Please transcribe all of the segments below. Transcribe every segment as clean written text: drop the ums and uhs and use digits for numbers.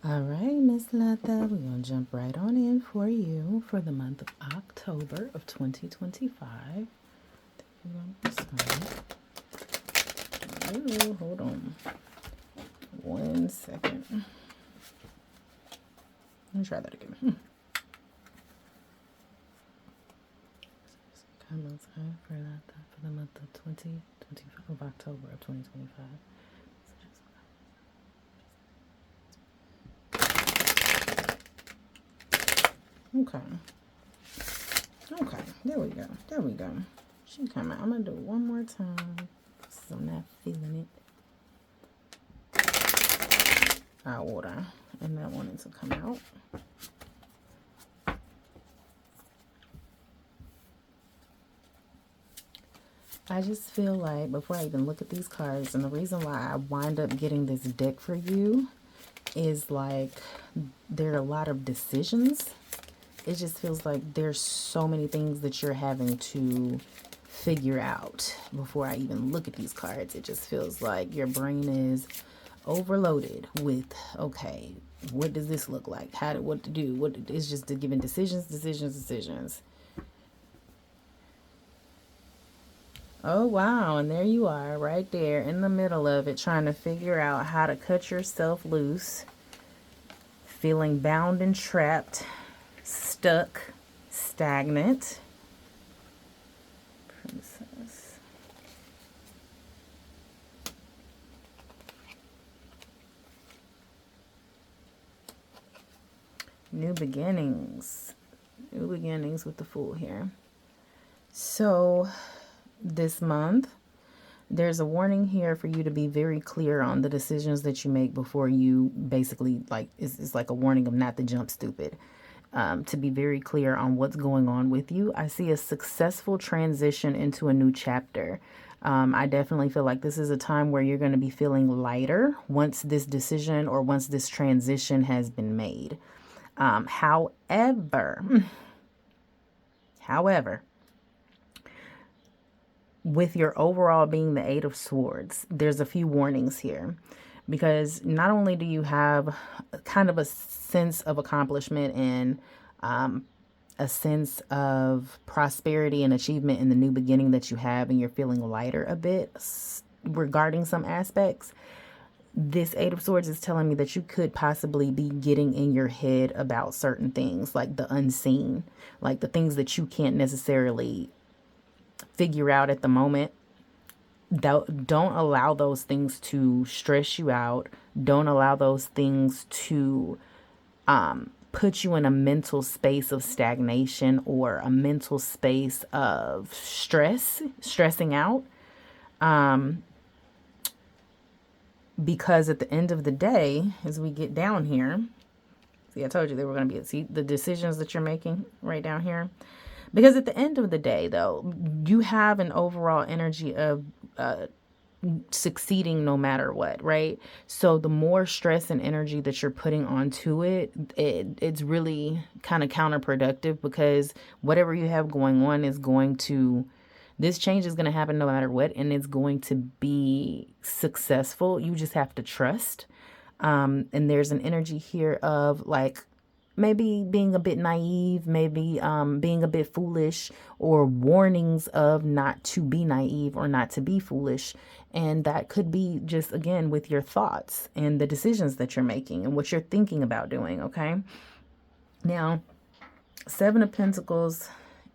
All right, Miss Lata, we're going to jump right on in for you for the month of October of 2025. Oh, hold on 1 second. Let me try that again. Comments for Lata for the month of 2025 of October of 2025. Okay. Okay. There we go. There we go. She come out. I'm gonna do it one more time. So I'm not feeling it. Hot water. And not wanting to come out. I just feel like before I even look at these cards, and the reason why I wind up getting this deck for you is like there are a lot of decisions. It just feels like there's so many things that you're having to figure out before I even look at these cards. It just feels like your brain is overloaded with, okay, what does this look like? What to do? What it's just giving decisions. Oh, wow. And there you are right there in the middle of it, trying to figure out how to cut yourself loose, feeling bound and trapped, stuck, stagnant. Princess. New beginnings. New beginnings with the Fool here. So this month, there's a warning here for you to be very clear on the decisions that you make before you basically, like, it's like a warning of not to jump stupid. To be very clear on what's going on with you. I see a successful transition into a new chapter. I definitely feel like this is a time where you're going to be feeling lighter once this decision or once this transition has been made. However, with your overall being the Eight of Swords, there's a few warnings here. Because not only do you have kind of a sense of accomplishment and a sense of prosperity and achievement in the new beginning that you have, and you're feeling lighter a bit regarding some aspects, this Eight of Swords is telling me that you could possibly be getting in your head about certain things, like the unseen, like the things that you can't necessarily figure out at the moment. Don't allow those things to stress you out. Don't allow those things to put you in a mental space of stagnation or a mental space of stressing out. Because at the end of the day, as we get down here, see, I told you they were going to be, see the decisions that you're making right down here. Because at the end of the day, though, you have an overall energy of succeeding no matter what, right? So the more stress and energy that you're putting onto it's really kind of counterproductive, because whatever you have going on is going to, this change is going to happen no matter what, and it's going to be successful. You just have to trust. And there's an energy here of like maybe being a bit naive, maybe being a bit foolish, or warnings of not to be naive or not to be foolish. And that could be just, again, with your thoughts and the decisions that you're making and what you're thinking about doing, okay? Now, Seven of Pentacles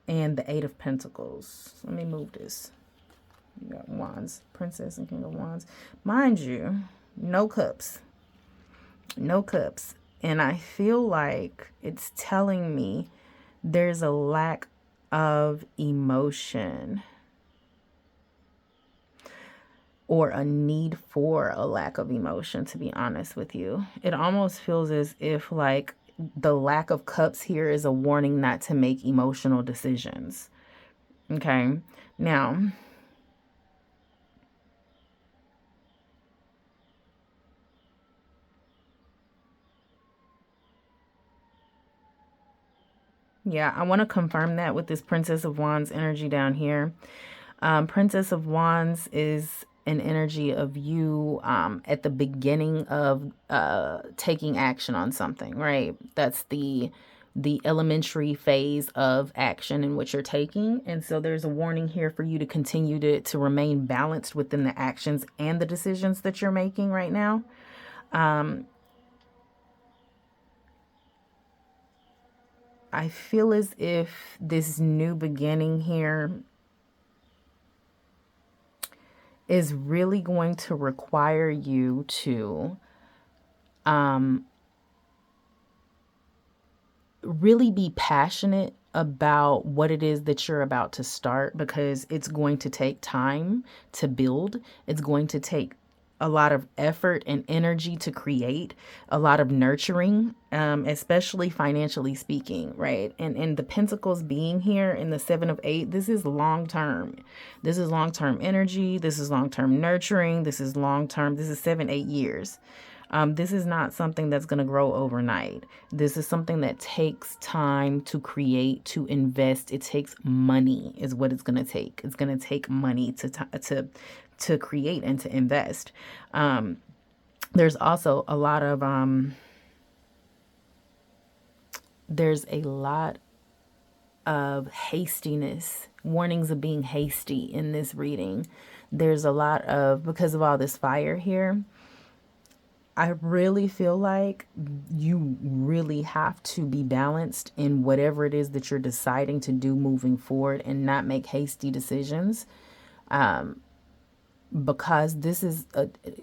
and the Eight of Pentacles. Let me move this. You got Wands, Princess and King of Wands. Mind you, no cups. No cups. And I feel like it's telling me there's a lack of emotion, or a need for a lack of emotion, to be honest with you. It almost feels as if like the lack of cups here is a warning not to make emotional decisions. Okay. Now, yeah, I want to confirm that with this Princess of Wands energy down here. Princess of Wands is an energy of you at the beginning of taking action on something, right? That's the elementary phase of action in which you're taking. And so there's a warning here for you to continue to remain balanced within the actions and the decisions that you're making right now. I feel as if this new beginning here is really going to require you to really be passionate about what it is that you're about to start, because it's going to take time to build. It's going to take a lot of effort and energy to create, a lot of nurturing, especially financially speaking, right? And the Pentacles being here in the 7 of 8, this is long term. This is long term energy. This is long term nurturing. This is long term. This is 7, 8 years. This is not something that's going to grow overnight. This is something that takes time to create, to invest. It takes money is what it's going to take. It's going to take money to create and to invest. There's also a lot of hastiness, warnings of being hasty in this reading. There's a lot of, because of all this fire here, I really feel like you really have to be balanced in whatever it is that you're deciding to do moving forward, and not make hasty decisions. Because this is,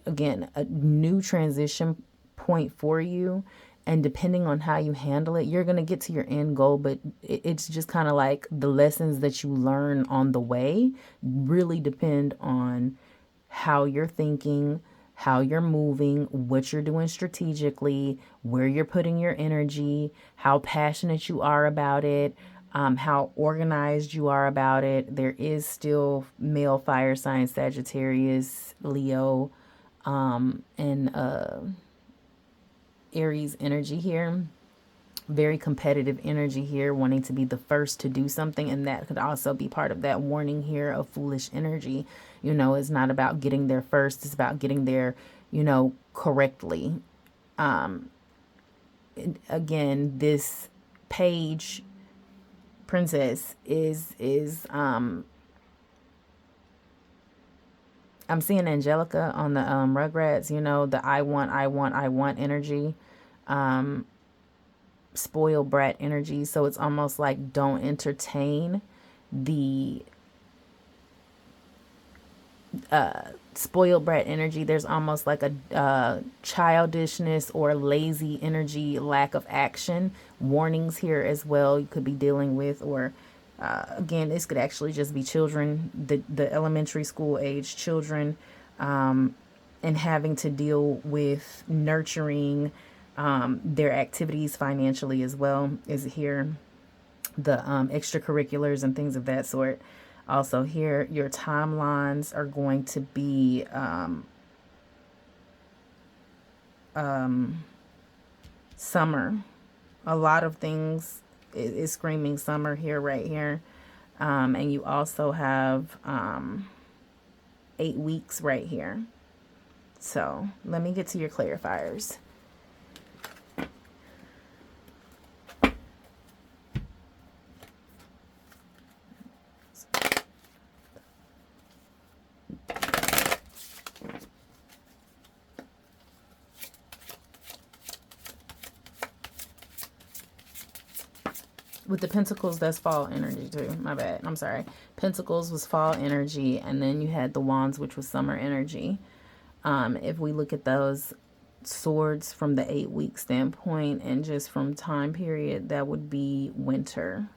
again, a new transition point for you. And depending on how you handle it, you're going to get to your end goal. But it's just kind of like the lessons that you learn on the way really depend on how you're thinking, how you're moving, what you're doing strategically, where you're putting your energy, how passionate you are about it, how organized you are about it. There is still male fire sign Sagittarius, Leo, and Aries energy here. Very competitive energy here, wanting to be the first to do something. And that could also be part of that warning here of foolish energy. It's not about getting there first. It's about getting there, correctly. Again, this page princess is I'm seeing Angelica on the Rugrats, the I want energy, spoiled brat energy. So it's almost like, don't entertain the spoiled brat energy. There's almost like a childishness or lazy energy, lack of action. Warnings here as well you could be dealing with. Or again, this could actually just be children, the elementary school age children, and having to deal with nurturing their activities financially as well is here. The extracurriculars and things of that sort. Also here, your timelines are going to be summer. A lot of things is screaming summer here, right here. And you also have 8 weeks right here. So let me get to your clarifiers. With the Pentacles, that's fall energy too. My bad. I'm sorry. Pentacles was fall energy, and then you had the Wands, which was summer energy. If we look at those swords from the 8-week standpoint and just from time period, that would be winter,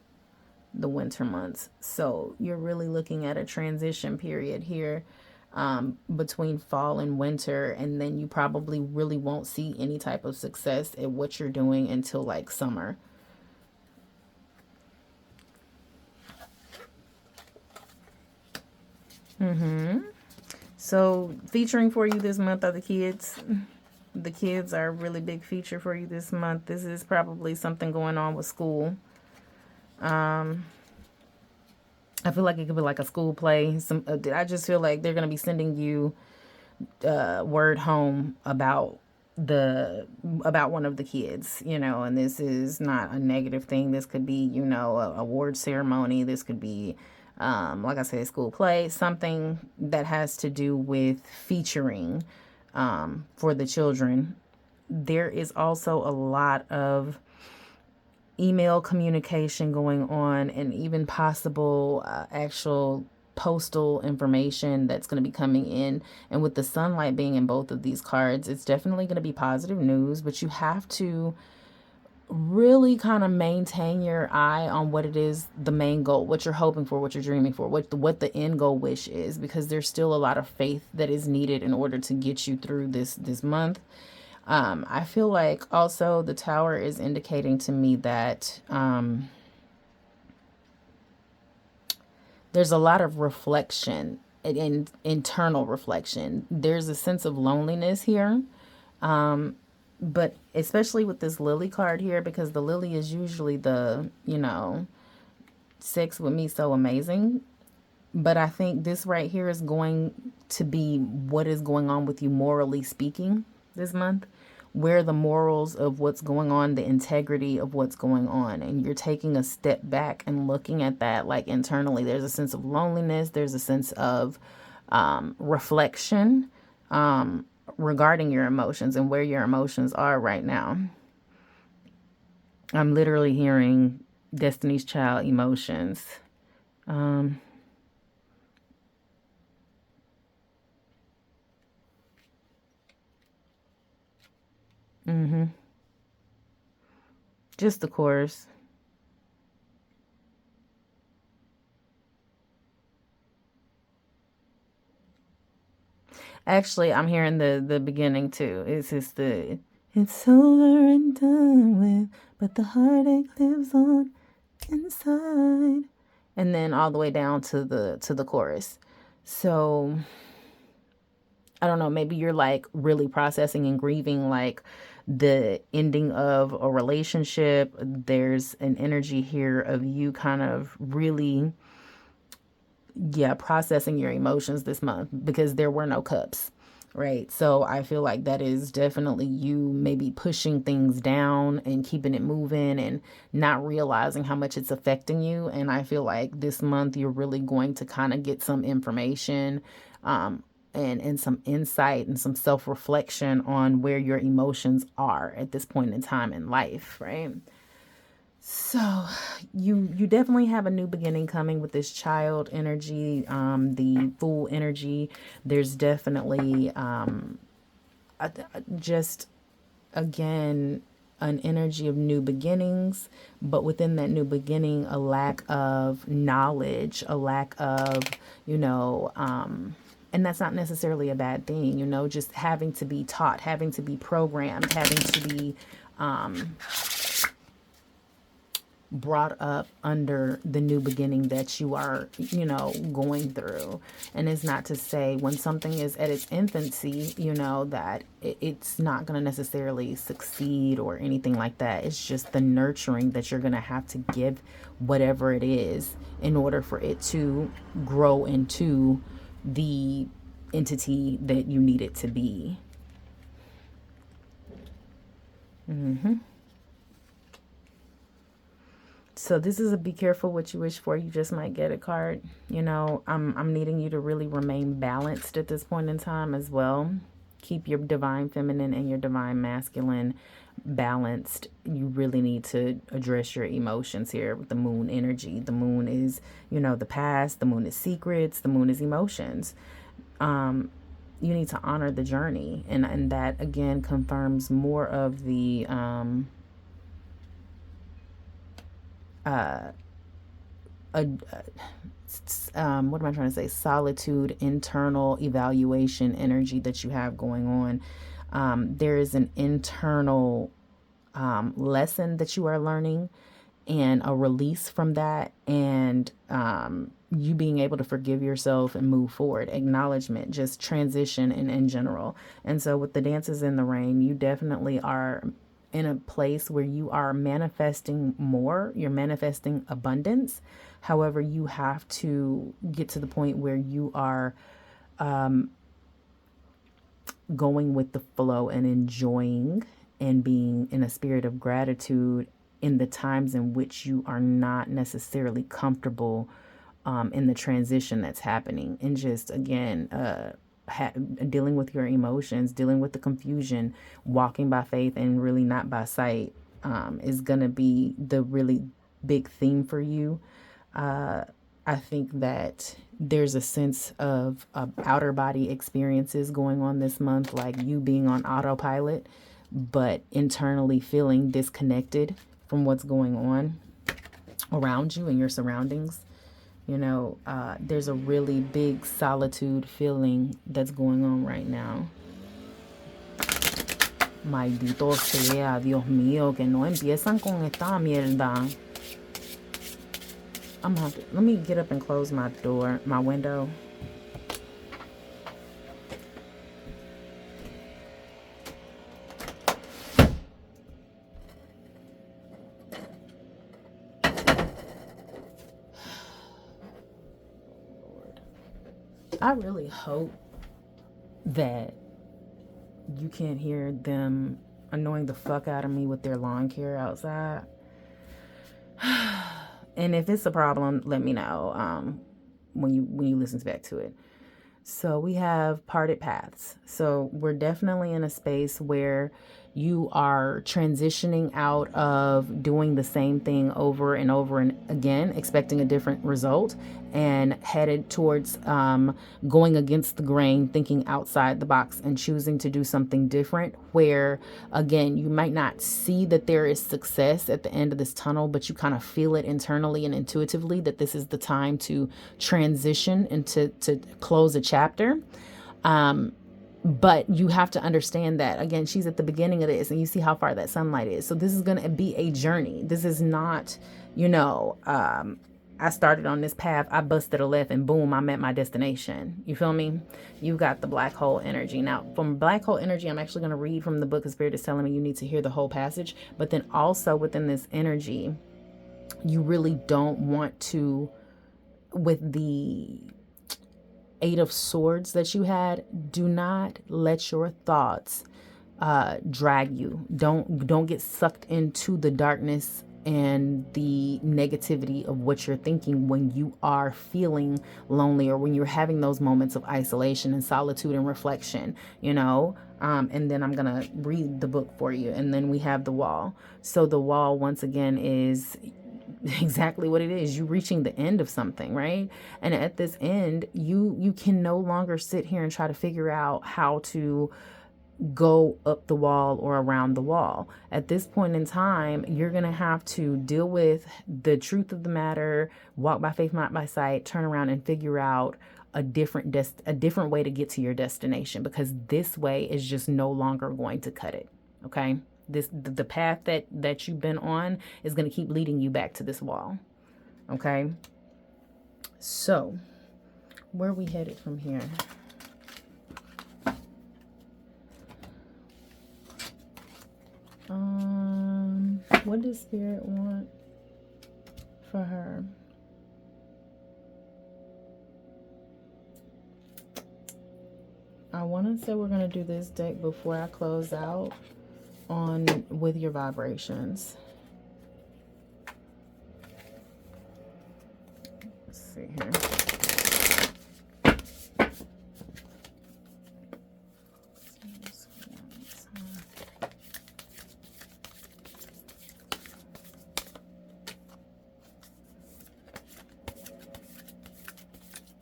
the winter months. So you're really looking at a transition period here between fall and winter, and then you probably really won't see any type of success at what you're doing until like summer. So featuring for you this month are the kids. The kids are a really big feature for you this month. This is probably something going on with school. I feel like it could be like a school play. I just feel like they're gonna be sending you word home about one of the kids, and this is not a negative thing. This could be, a award ceremony. This could be, like I said, school play, something that has to do with featuring for the children. There is also a lot of email communication going on, and even possible actual postal information that's going to be coming in. And with the sunlight being in both of these cards, it's definitely going to be positive news, but you have to really kind of maintain your eye on what it is, the main goal, what you're hoping for, what you're dreaming for, what the end goal wish is, because there's still a lot of faith that is needed in order to get you through this month. I feel like also the Tower is indicating to me that there's a lot of reflection and internal reflection. There's a sense of loneliness here. But especially with this Lily card here, because the Lily is usually the, sex with me so amazing. But I think this right here is going to be what is going on with you morally speaking this month. Where the morals of what's going on, the integrity of what's going on, and you're taking a step back and looking at that like internally. There's a sense of loneliness. There's a sense of reflection regarding your emotions and where your emotions are right now. I'm literally hearing Destiny's Child emotions. Just the chorus. Actually, I'm hearing the beginning too. It's just the it's over and done with, but the heartache lives on inside. And then all the way down to the chorus. So I don't know, maybe you're like really processing and grieving like the ending of a relationship. There's an energy here of you kind of really, yeah, processing your emotions this month because there were no cups, right? So I feel like that is definitely you maybe pushing things down and keeping it moving and not realizing how much it's affecting you. And I feel like this month you're really going to kind of get some information and some insight and some self-reflection on where your emotions are at this point in time in life, right? So you definitely have a new beginning coming with this child energy, the Fool energy. There's definitely just again an energy of new beginnings, but within that new beginning, a lack of knowledge, a lack of, and that's not necessarily a bad thing, just having to be taught, having to be programmed, having to be brought up under the new beginning that you are, going through. And it's not to say when something is at its infancy, that it's not going to necessarily succeed or anything like that. It's just the nurturing that you're going to have to give whatever it is in order for it to grow into the entity that you need it to be. So this is a be careful what you wish for. You just might get a card. I'm needing you to really remain balanced at this point in time as well. Keep your divine feminine and your divine masculine balanced. You really need to address your emotions here with the moon energy. The moon is, the past. The moon is secrets. The moon is emotions. You need to honor the journey. And that, again, confirms more of the what am I trying to say? Solitude, internal evaluation energy that you have going on. There is an internal lesson that you are learning and a release from that, and you being able to forgive yourself and move forward. Acknowledgement, just transition in general. And so with the Dances in the Rain, you definitely are in a place where you are manifesting more, you're manifesting abundance. However, you have to get to the point where you are going with the flow and enjoying and being in a spirit of gratitude in the times in which you are not necessarily comfortable in the transition that's happening. And just again, dealing with your emotions, dealing with the confusion, walking by faith and really not by sight is going to be the really big theme for you. I think that there's a sense of outer body experiences going on this month, like you being on autopilot, but internally feeling disconnected from what's going on around you and your surroundings. There's a really big solitude feeling that's going on right now. Maldito sea, Dios mío, que no empiezan con esta mierda. Let me get up and close my door, my window. I really hope that you can't hear them annoying the fuck out of me with their lawn care outside. And if it's a problem, let me know when you listen back to it. So we have parted paths. So we're definitely in a space where you are transitioning out of doing the same thing over and over and again, expecting a different result, and headed towards going against the grain, thinking outside the box and choosing to do something different, where again, you might not see that there is success at the end of this tunnel, but you kind of feel it internally and intuitively that this is the time to transition and to close a chapter. But you have to understand that, again, she's at the beginning of this and you see how far that sunlight is. So this is going to be a journey. This is not, I started on this path, I busted a left and boom, I'm at my destination. You feel me? You've got the black hole energy. Now, from black hole energy, I'm actually going to read from the book of Spirit is telling me you need to hear the whole passage. But then also within this energy, you really don't want to, with the Eight of Swords that you had, do not let your thoughts drag you. Don't get sucked into the darkness and the negativity of what you're thinking when you are feeling lonely or when you're having those moments of isolation and solitude and reflection, and then I'm gonna read the book for you. And then we have the wall. So the wall, once again, is exactly what it is. You reaching the end of something, right? And at this end, you can no longer sit here and try to figure out how to go up the wall or around the wall. At this point in time, you're going to have to deal with the truth of the matter, walk by faith, not by sight, turn around and figure out a different way to get to your destination, because this way is just no longer going to cut it. Okay? The path that you've been on is going to keep leading you back to this wall. Okay? So, where are we headed from here? What does Spirit want for her? I want to say we're going to do this deck before I close out on with your vibrations. Let's see here.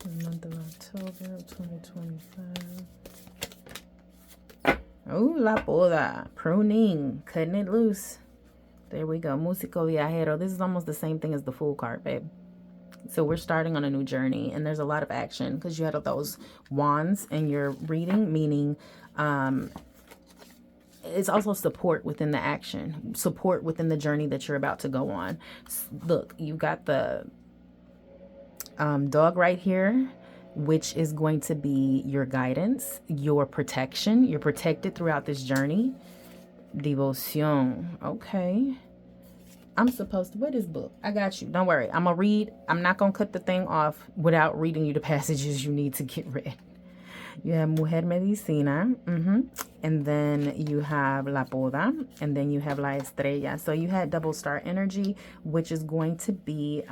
The month of October 2025. Oh, la poda. Pruning. Cutting it loose. There we go. Músico viajero. This is almost the same thing as the Fool card, babe. So we're starting on a new journey, and there's a lot of action because you had those wands in your reading, meaning it's also support within the action, support within the journey that you're about to go on. Look, you got the dog right here, which is going to be your guidance, your protection. You're protected throughout this journey. Devotion. Okay. I'm supposed to, what is book? I got you. Don't worry. I'm going to read. I'm not going to cut the thing off without reading you the passages you need to get read. You have Mujer Medicina. And then you have La Poda. And then you have La Estrella. So you had double star energy, which is going to be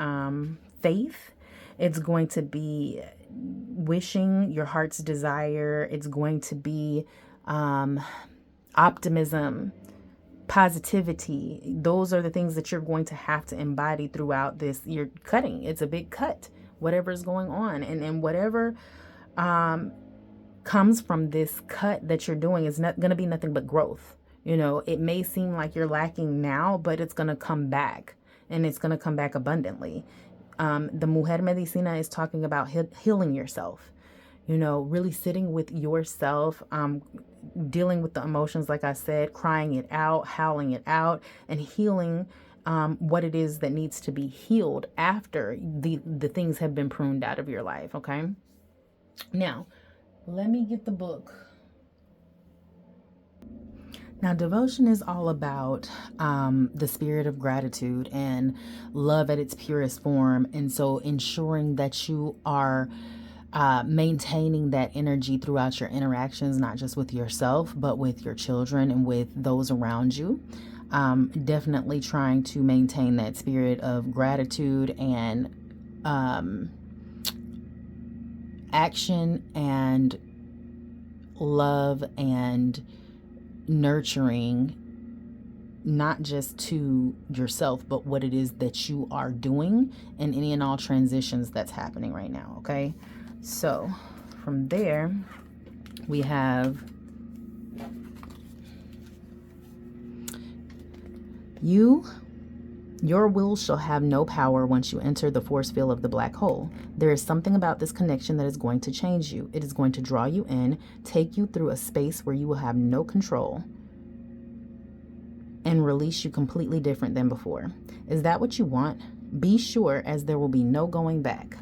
faith. It's going to be wishing your heart's desire. It's going to be optimism, positivity. Those are the things that you're going to have to embody throughout this. You're cutting. It's a big cut, whatever's going on. And whatever comes from this cut that you're doing is not going to be nothing but growth. You know, it may seem like you're lacking now, but it's going to come back, and it's going to come back abundantly. The Mujer Medicina is talking about healing yourself, you know, really sitting with yourself, dealing with the emotions, like I said, crying it out, howling it out, and healing what it is that needs to be healed after the things have been pruned out of your life. Okay. Now, let me get the book. Now, devotion is all about the spirit of gratitude and love at its purest form. And so ensuring that you are maintaining that energy throughout your interactions, not just with yourself, but with your children and with those around you. Definitely trying to maintain that spirit of gratitude and action and love and nurturing, not just to yourself, but what it is that you are doing and any and all transitions that's happening right now. Okay. So from there, we have your will shall have no power once you enter the force field of the black hole. There is something about this connection that is going to change you. It is going to draw you in, take you through a space where you will have no control, and release you completely different than before. Is that what you want? Be sure, as there will be no going back.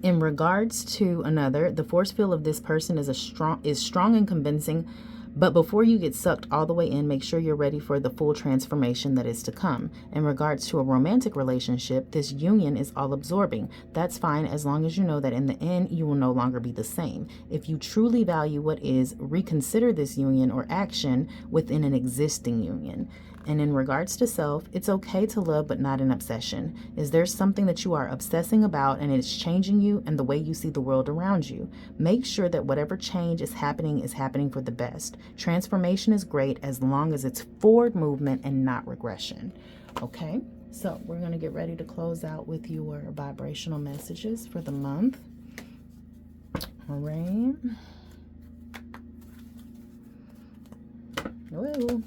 In regards to another, the force field of this person is strong and convincing. But before you get sucked all the way in, make sure you're ready for the full transformation that is to come. In regards to a romantic relationship, this union is all absorbing. That's fine as long as you know that in the end, you will no longer be the same. If you truly value what is, reconsider this union or action within an existing union. And in regards to self, it's okay to love, but not an obsession. Is there something that you are obsessing about and it's changing you and the way you see the world around you? Make sure that whatever change is happening for the best. Transformation is great as long as it's forward movement and not regression. Okay, so we're going to get ready to close out with your vibrational messages for the month. All right. Whoa.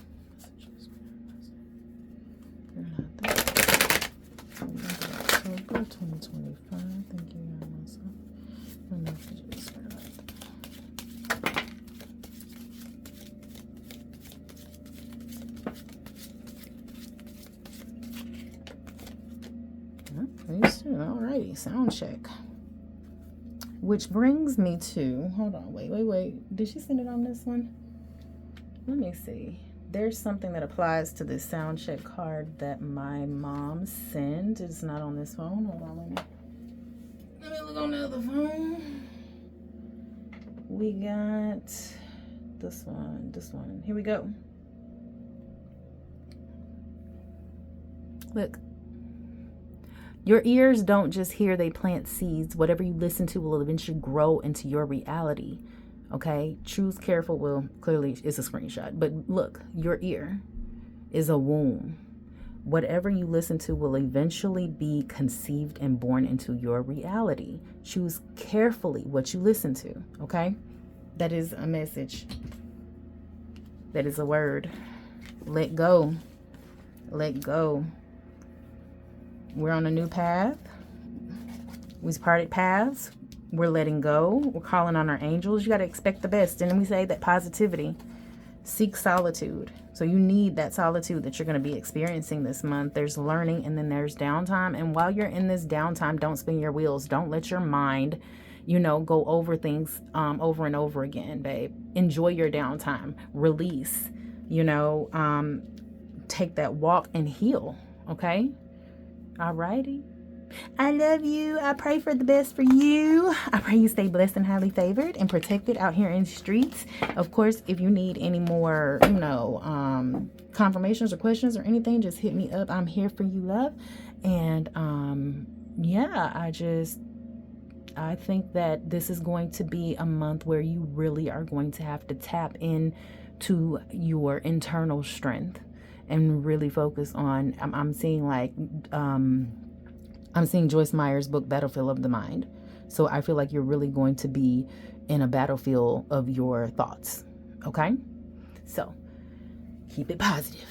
October 2025. Thank you, Alrighty, sound check. Which brings me to, hold on, wait. Did she send it on this one? Let me see. There's something that applies to this sound check card that my mom sent. It's not on this phone. Hold on, let me look on the other phone. We got this one. Here we go. Look. Your ears don't just hear, they plant seeds. Whatever you listen to will eventually grow into your reality. Okay, choose careful. Well, clearly it's a screenshot, but look, your ear is a womb. Whatever you listen to will eventually be conceived and born into your reality. Choose carefully what you listen to. Okay, that is a message. That is a word. Let go. Let go. We're on a new path. We've parted paths. We're letting go. We're calling on our angels. You got to expect the best. And then we say that positivity. Seek solitude. So you need that solitude that you're going to be experiencing this month. There's learning and then there's downtime. And while you're in this downtime, don't spin your wheels. Don't let your mind, go over things over and over again, babe. Enjoy your downtime. Release. take that walk and heal. Okay. Alrighty. I love you. I pray for the best for you. I pray you stay blessed and highly favored and protected out here in the streets. Of course, if you need any more, confirmations or questions or anything, just hit me up. I'm here for you, love. And yeah, I think that this is going to be a month where you really are going to have to tap into your internal strength and really focus on, I'm seeing Joyce Meyer's book, Battlefield of the Mind. So I feel like you're really going to be in a battlefield of your thoughts. Okay? So keep it positive.